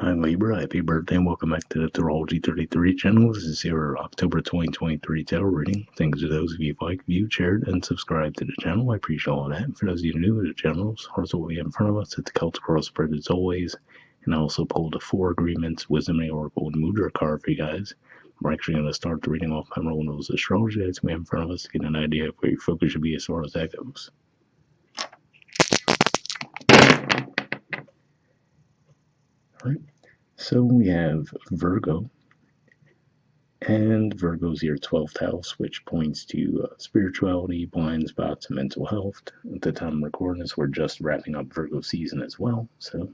Hi Libra, happy birthday and welcome back to the Astrology 33 channel. This is your October 2023 tarot reading. Thanks to those of you who viewed, shared, and subscribed to the channel. I appreciate all of that. For those of you new to the channel, here's what we have in front of us. It's the Celtic Cross spread as always. And I also pulled the 4 agreements, Wisdom, and Oracle, and Mudra card for you guys. We're actually going to start the reading off by rolling those astrology that's we have in front of us to get an idea of where your focus should be as far as that goes. Alright, so we have Virgo. And Virgo's your 12th house, which points to spirituality, blind spots, and mental health. At the time of recording this, we're just wrapping up Virgo season as well. So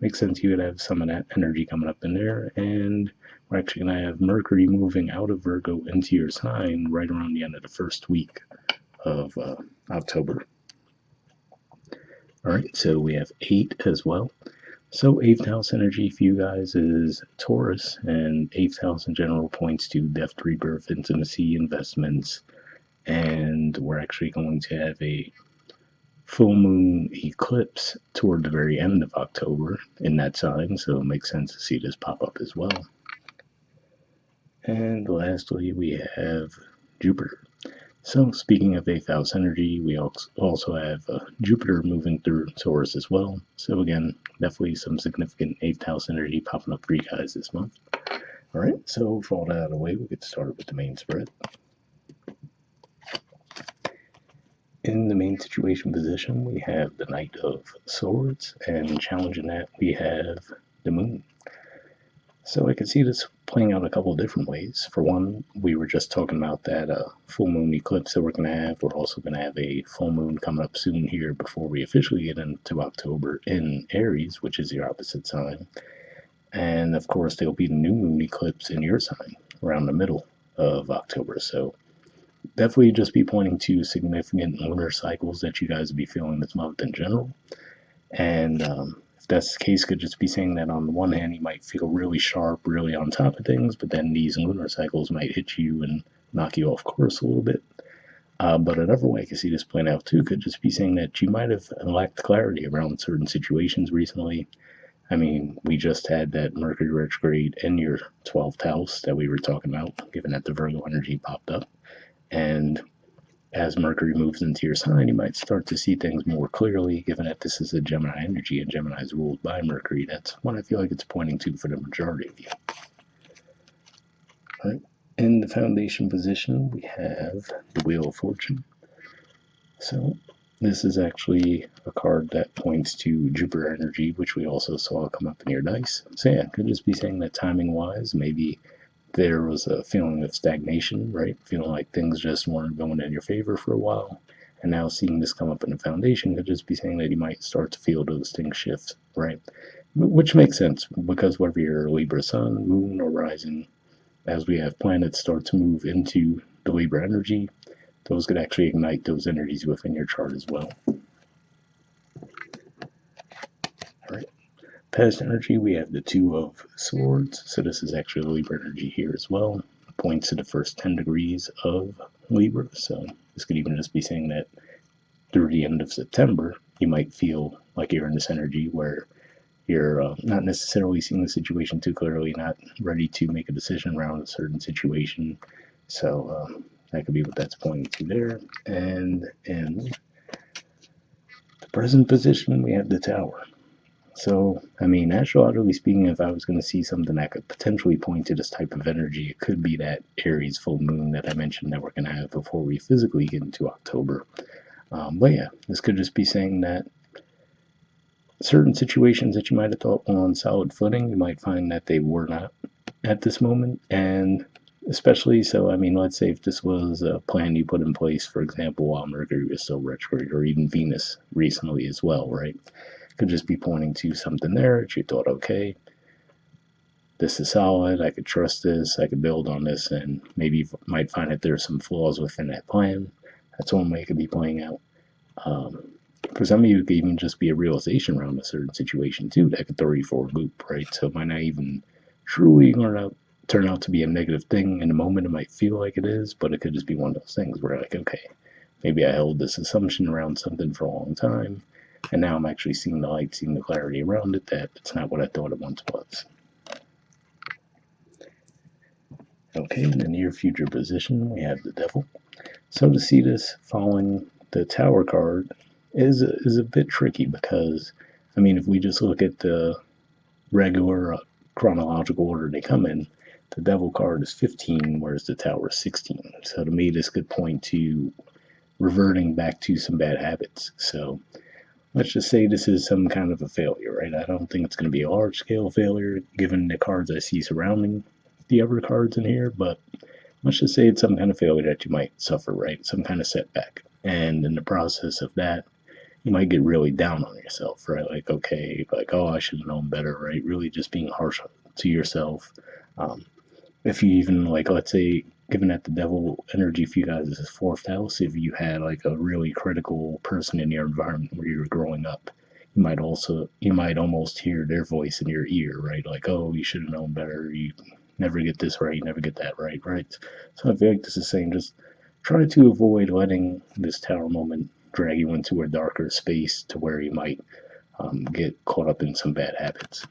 makes sense you would have some of that energy coming up in there. And we're actually going to have Mercury moving out of Virgo into your sign right around the end of the first week of October. All right, so we have 8 as well. So 8th house energy for you guys is Taurus, and 8th house in general points to death, rebirth, intimacy, investments, and we're actually going to have a full moon eclipse toward the very end of October in that sign, so it makes sense to see this pop up as well. And lastly, we have Jupiter. So speaking of 8th house energy, we also have Jupiter moving through Taurus as well. So again, definitely some significant 8th house energy popping up for you guys this month. All right, so for all that out of the way, we'll get started with the main spread. In the main situation position, we have the Knight of Swords, and challenging that, we have the Moon. So I can see this playing out a couple of different ways. For one, we were just talking about that full moon eclipse that we're going to have. We're also going to have a full moon coming up soon here before we officially get into October in Aries, which is your opposite sign. And of course, there'll be the new moon eclipse in your sign around the middle of October. So definitely just be pointing to significant lunar cycles that you guys will be feeling this month in general. And if that's the case, could just be saying that on the one hand, you might feel really sharp, really on top of things, but then these lunar cycles might hit you and knock you off course a little bit. But another way I can see this playing out too could just be saying that you might have lacked clarity around certain situations recently. I mean, we just had that Mercury retrograde in your 12th house that we were talking about, given that the Virgo energy popped up. And as Mercury moves into your sign, you might start to see things more clearly, given that this is a Gemini energy and Gemini is ruled by Mercury. That's what I feel like it's pointing to for the majority of you. All right. In the foundation position, we have the Wheel of Fortune. So this is actually a card that points to Jupiter energy, which we also saw come up in your dice. So yeah, could just be saying that timing-wise, maybe there was a feeling of stagnation, right? Feeling like things just weren't going in your favor for a while. And now seeing this come up in the foundation could just be saying that you might start to feel those things shift, right? Which makes sense, because whether you're Libra sun, moon, or rising, as we have planets start to move into the Libra energy, those could actually ignite those energies within your chart as well. All right. Past energy, we have the Two of Swords. So this is actually Libra energy here as well. Points to the first 10 degrees of Libra. So this could even just be saying that through the end of September, you might feel like you're in this energy where you're not necessarily seeing the situation too clearly, not ready to make a decision around a certain situation. So that could be what that's pointing to there. And in the present position, we have the Tower. So, I mean, astrologically speaking, if I was going to see something that could potentially point to this type of energy, it could be that Aries full moon that I mentioned that we're going to have before we physically get into October. But yeah, this could just be saying that certain situations that you might have thought were on solid footing, you might find that they were not at this moment. And especially so, I mean, let's say if this was a plan you put in place, for example, while Mercury was still retrograde, or even Venus recently as well, right? Could just be pointing to something there that you thought, okay, this is solid, I could trust this, I could build on this, and maybe you might find that there's some flaws within that plan. That's one way it could be playing out. For some of you, it could even just be a realization around a certain situation too that could throw you for a loop, right? So it might not even truly turn out to be a negative thing. In the moment, it might feel like it is, but it could just be one of those things where like, okay, maybe I held this assumption around something for a long time, and now I'm actually seeing the light, seeing the clarity around it, that it's not what I thought it once was. Okay, in the near future position, we have the Devil. So to see this following the Tower card is a bit tricky because, I mean, if we just look at the regular chronological order they come in, the Devil card is 15, whereas the Tower is 16. So to me, this could point to reverting back to some bad habits. So let's just say this is some kind of a failure, right? I don't think it's going to be a large scale failure given the cards I see surrounding the other cards in here, but let's just say it's some kind of failure that you might suffer, right? Some kind of setback. And in the process of that, you might get really down on yourself, right? Like, okay, like, oh, I should have known better, right? Really just being harsh to yourself. Um, if you even, like, let's say, given that the devil energy for you guys is fourth house, if you had like a really critical person in your environment where you were growing up, you might almost hear their voice in your ear, right? Like, oh, you should have known better. You never get this right, you never get that right, right? So I feel like this is saying just try to avoid letting this tower moment drag you into a darker space to where you might get caught up in some bad habits.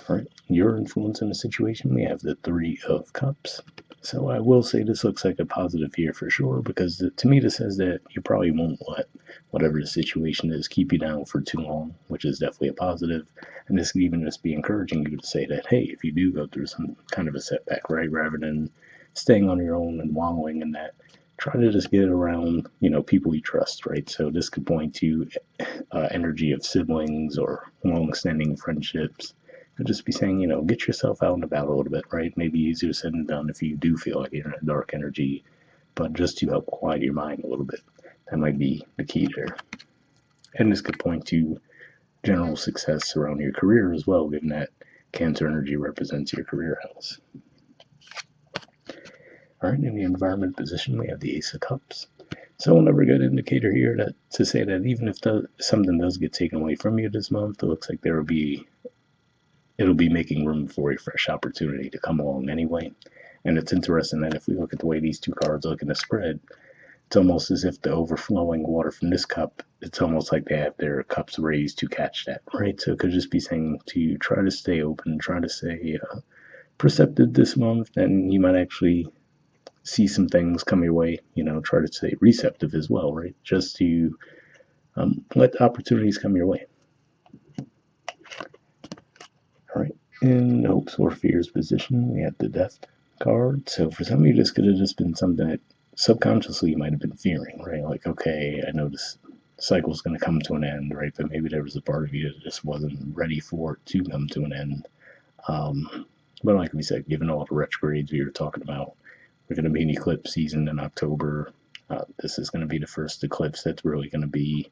All right, your influence in the situation, we have the Three of Cups. So I will say this looks like a positive here for sure, because to me this says that you probably won't let whatever the situation is keep you down for too long, which is definitely a positive. And this could even just be encouraging you to say that, hey, if you do go through some kind of a setback, right, rather than staying on your own and wallowing in that, try to just get around, people you trust, right? So this could point to energy of siblings or long-standing friendships. Could just be saying, get yourself out and about a little bit, right? Maybe easier said than done if you do feel like you're in a dark energy, but just to help quiet your mind a little bit. That might be the key there. And this could point to general success around your career as well, given that Cancer energy represents your career house. All right, in the environment position, we have the Ace of Cups. So another good indicator here to say that even if something does get taken away from you this month, it looks like it'll be making room for a fresh opportunity to come along anyway. And it's interesting that if we look at the way these two cards look in the spread, it's almost as if the overflowing water from this cup, it's almost like they have their cups raised to catch that, right? So it could just be saying to try to stay open, try to stay perceptive this month, and you might actually see some things come your way, try to stay receptive as well, right? Just to let opportunities come your way. All right, in hopes or fears position, we have the Death card. So for some of you, this could have just been something that subconsciously you might have been fearing, right? Like, okay, I know this cycle's going to come to an end, right? But maybe there was a part of you that just wasn't ready for it to come to an end. But like we said, given all the retrogrades we were talking about, we're going to be in eclipse season in October. This is going to be the first eclipse that's really going to be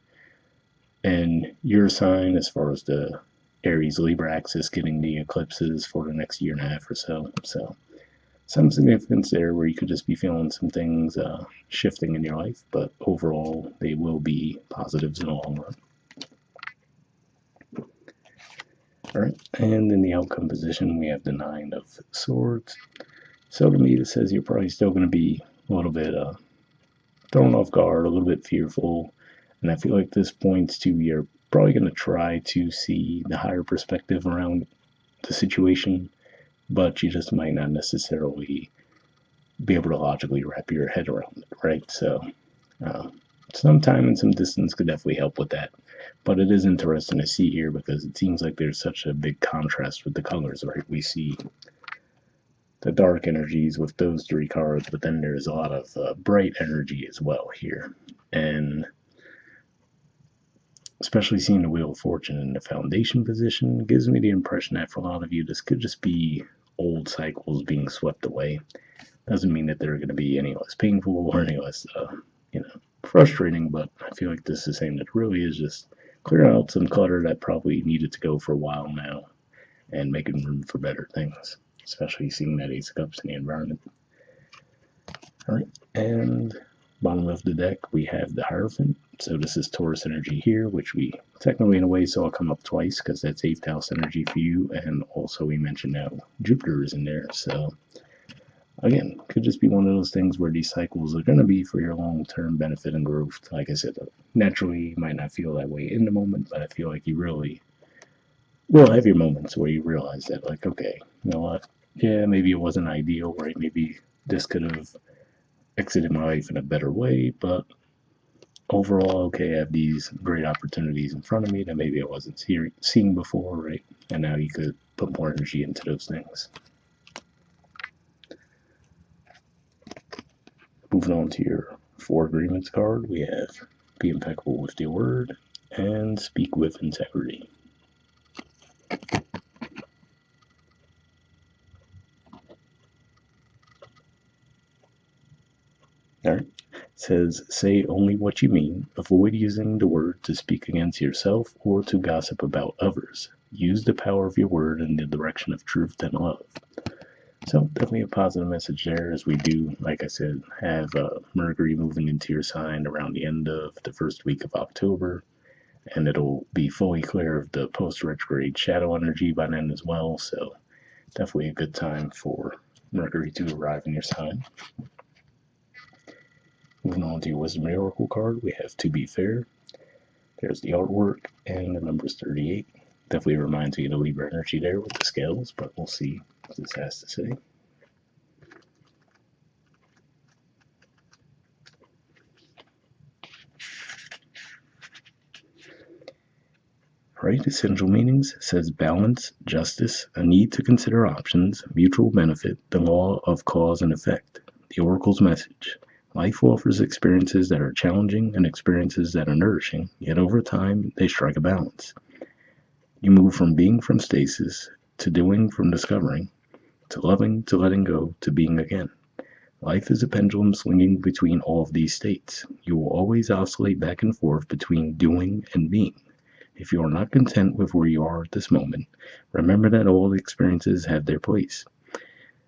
in your sign as far as the Aries Libra axis getting the eclipses for the next year and a half or so. So some significance there where you could just be feeling some things shifting in your life, but overall they will be positives in the long run. All right, and in the outcome position, we have the Nine of Swords. So to me, this says you're probably still going to be a little bit thrown off guard, a little bit fearful, and I feel like this points to you're probably going to try to see the higher perspective around the situation, but you just might not necessarily be able to logically wrap your head around it, right? So some time and some distance could definitely help with that. But it is interesting to see here because it seems like there's such a big contrast with the colors, right? We see the dark energies with those three cards, but then there's a lot of bright energy as well here. And especially seeing the Wheel of Fortune in the foundation position gives me the impression that for a lot of you, this could just be old cycles being swept away. Doesn't mean that they're going to be any less painful or any less, frustrating, but I feel like this is saying that really is just clearing out some clutter that probably needed to go for a while now and making room for better things, especially seeing that Ace of Cups in the environment. All right, and bottom of the deck, we have the Hierophant. So this is Taurus energy here, which we technically in a way saw come up twice because that's 8th house energy for you, and also we mentioned now Jupiter is in there, so again, could just be one of those things where these cycles are going to be for your long-term benefit and growth. Like I said, naturally, you might not feel that way in the moment, but I feel like you really will have your moments where you realize that, like, okay, you know what? Yeah, maybe it wasn't ideal, right? Maybe this could have exited my life in a better way, but overall, okay, I have these great opportunities in front of me that maybe I wasn't seeing before, right? And now you could put more energy into those things. Moving on to your 4 agreements card, we have be impeccable with your word and speak with integrity. All right. It says, say only what you mean. Avoid using the word to speak against yourself or to gossip about others. Use the power of your word in the direction of truth and love. So definitely a positive message there, as we do, like I said, have Mercury moving into your sign around the end of the first week of October, and it'll be fully clear of the post-retrograde shadow energy by then as well, so definitely a good time for Mercury to arrive in your sign. Moving on to your Wisdom Oracle card, we have To Be Fair. There's the artwork, and the number's 38. Definitely reminds me of the Libra energy there with the scales, but we'll see what this has to say. Right, essential meanings says balance, justice, a need to consider options, mutual benefit, the law of cause and effect. The Oracle's message. Life offers experiences that are challenging and experiences that are nourishing, yet over time they strike a balance. You move from being from stasis, to doing from discovering, to loving, to letting go, to being again. Life is a pendulum swinging between all of these states. You will always oscillate back and forth between doing and being. If you are not content with where you are at this moment, remember that all experiences have their place.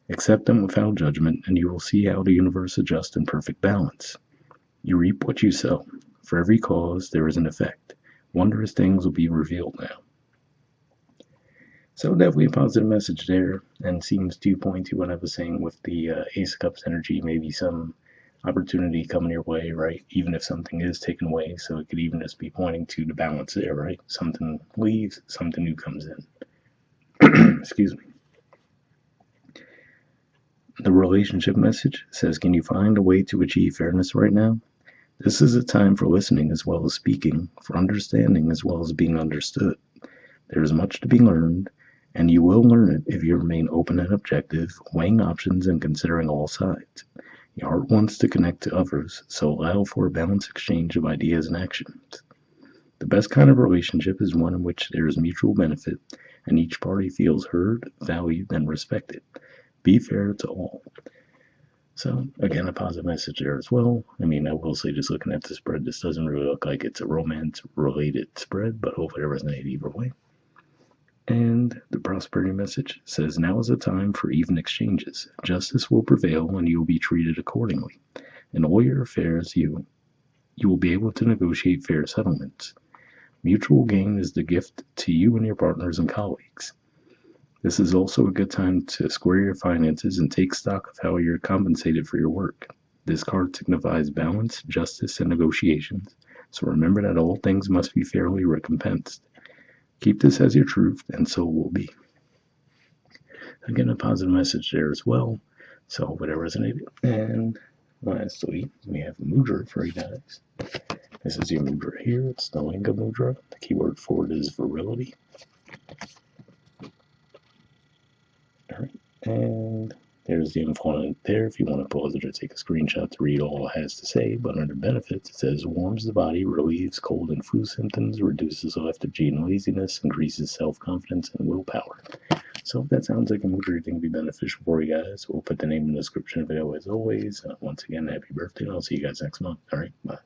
Accept them without judgment, and you will see how the universe adjusts in perfect balance. You reap what you sow. For every cause, there is an effect. Wondrous things will be revealed now. So definitely a positive message there, and seems to point to what I was saying with the Ace of Cups energy, maybe some opportunity coming your way, right? Even if something is taken away, so it could even just be pointing to the balance there, right? Something leaves, something new comes in. Excuse me. The relationship message says, can you find a way to achieve fairness right now? This is a time for listening as well as speaking, for understanding as well as being understood. There is much to be learned, and you will learn it if you remain open and objective, weighing options and considering all sides. Your heart wants to connect to others, so allow for a balanced exchange of ideas and actions. The best kind of relationship is one in which there is mutual benefit and each party feels heard, valued, and respected. Be fair to all. So, again, a positive message there as well. I mean, I will say, just looking at the spread, this doesn't really look like it's a romance-related spread, but hopefully it resonates either way. And the prosperity message says, now is the time for even exchanges. Justice will prevail and you will be treated accordingly. In all your affairs, you will be able to negotiate fair settlements. Mutual gain is the gift to you and your partners and colleagues. This is also a good time to square your finances and take stock of how you're compensated for your work. This card signifies balance, justice, and negotiations, so remember that all things must be fairly recompensed. Keep this as your truth, and so it will be. Again, a positive message there as well, so hope it resonated. And lastly, we have Mudra for you guys. This is your Mudra here. It's the Linga Mudra. The keyword for it is virility. Alright, and there's the info on it there if you want to pause it or take a screenshot to read all it has to say. But under benefits, it says warms the body, relieves cold and flu symptoms, reduces lethargy and laziness, increases self-confidence and willpower. So if that sounds like a Mudra you think would be beneficial for you guys, we'll put the name in the description of the video as always. Once again, happy birthday, and I'll see you guys next month. Alright, bye.